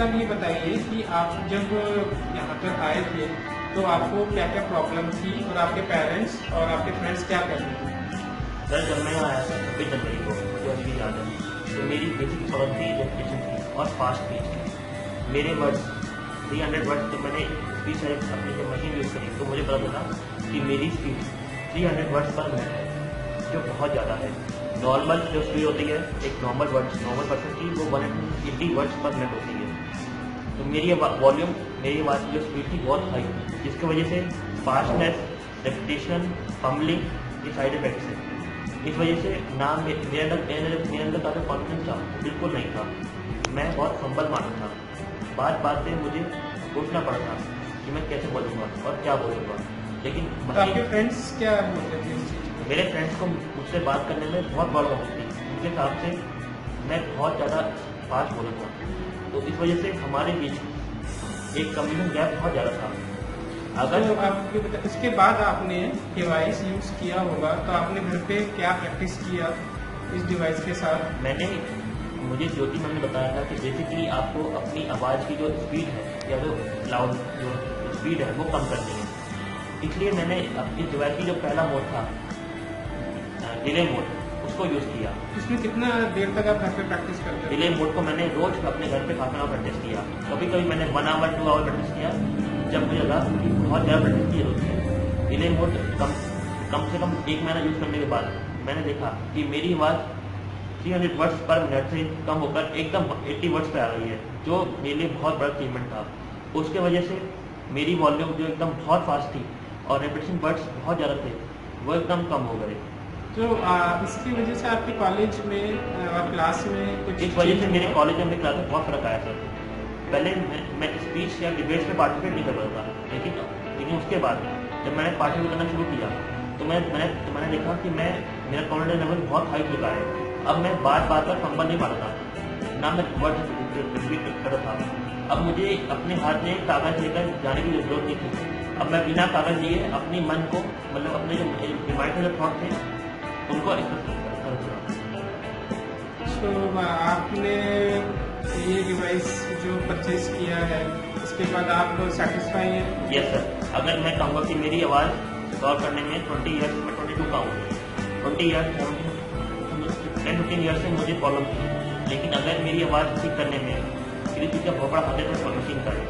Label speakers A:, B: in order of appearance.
A: तब ये बताइए कि आप जब यहाँ पर आए थे तो आपको क्या क्या प्रॉब्लम थी और आपके पेरेंट्स और आपके फ्रेंड्स क्या कर रहे थे?
B: सर जब मैं आया था 26 जनवरी को, मुझे अभी भी याद है, तो मेरी बेसिक प्रॉब्लम थी रेपिटेशन थी और फास्ट स्पीच। मेरे वर्ड्स 300 वर्ड्स तो मैंने स्पीच अपनी जब मशीन यूज़ करी तो मुझे पता चला कि मेरी स्पीड 300 वर्ड्स पर मिनट है, जो बहुत ज़्यादा है। नॉर्मल जो स्पीड होती है एक नॉर्मल पर्सन की, वो 180 वर्ड्स पर मिनट होती है। तो मेरी वॉल्यूम, मेरी आवाज़ की जो स्पीड थी बहुत हाई थी, जिसकी वजह से फास्टनेस, रेपिटेशन, फम्बलिंग ये साइड इफेक्ट्स है। इस वजह से ना मेरे अंदर का जो कॉन्फिडेंस था बिल्कुल नहीं था। मैं बहुत फंबल मारता था, बात में मुझे सोचना पड़ता कि मैं कैसे बोलूँगा और क्या बोलूँगा। लेकिन
A: तो आपके फ्रेंड्स क्या बोलते थे इस चीज़ में?
B: मेरे फ्रेंड्स को मुझसे बात करने में बहुत प्रॉब्लम होती थी, उनके हिसाब से मैं बहुत ज़्यादा फास्ट बोलूँगा। तो इस वजह से हमारे बीच एक कम्युनिकेशन गैप बहुत ज़्यादा था। अगर
A: तो आप इसके बाद आपने डिवाइस यूज़ किया होगा, तो आपने घर पे क्या प्रैक्टिस किया इस डिवाइस के साथ?
B: मुझे ज्योति मैम ने बताया था कि बेसिकली आपको अपनी आवाज़ की जो स्पीड है या जो लाउड जो स्पीड है वो कम करनी है। इसलिए मैंने इस डिवाइस की जो पहला मोड था डिले मोड, उसको यूज़ किया।
A: इसमें कितना देर तक आप घर पे प्रैक्टिस करते थे?
B: डिले मोड को मैंने रोज अपने घर पे हाफ एन आवर प्रैक्टिस किया। कभी कभी मैंने 1 आवर 2 आवर प्रैक्टिस किया, जब मुझे लगा कि बहुत ज़्यादा प्रैक्टिस की जरूरत है। डिले मोड कम से कम 1 महीना यूज़ करने के बाद मैंने देखा कि मेरी आवाज़ 300 वर्ड्स पर मिनट से कम होकर एकदम 80 वर्ड्स पे आ गई है, जो मेरे लिए बहुत बड़ा अचीवमेंट था। उसके वजह से मेरी वॉल्यूम जो एकदम बहुत फास्ट थी और रेपिटेशन वर्ड्स बहुत ज़्यादा थे, वो एकदम कम हो गए।
A: तो इसकी वजह से आपके कॉलेज में और क्लास में कुछ
B: इस वजह से मेरे कॉलेज में क्लास में बहुत फर्क आया सर। पहले मैं स्पीच या डिबेट्स में पार्टिसिपेट नहीं कर रहा था, लेकिन उसके बाद जब मैंने पार्टिसिपेट करना शुरू किया तो मैंने देखा कि मेरा कॉन्फिडेंस लेवल बहुत हाई चुका है। अब मैं बात पर फंबल नहीं मारता, ना मैं वर्ड रिपीट करता था। अब मुझे अपने हाथ में कागज लेकर जाने की जरूरत नहीं थी। अब मैं बिना कागज लिए अपने मन को, मतलब अपने जो माइंड में जो थॉट थे उनको एक्सप्रेस कर सकता।
A: तो आपने ये डिवाइस जो परचेज किया है इसके बाद आप सेटिस्फाई हैं?
B: Yes sir. अगर मैं कहूँगा कि मेरी आवाज़ सॉल्व करने में 20 ईयर्स में 22 का हूँ, 20 ईयर्स 10-15 ईयर्स से मुझे प्रॉब्लम थी, लेकिन अगर मेरी आवाज़ ठीक करने में किसी चीज़ का बहुत बड़ा हाथ है तो मशीन का है।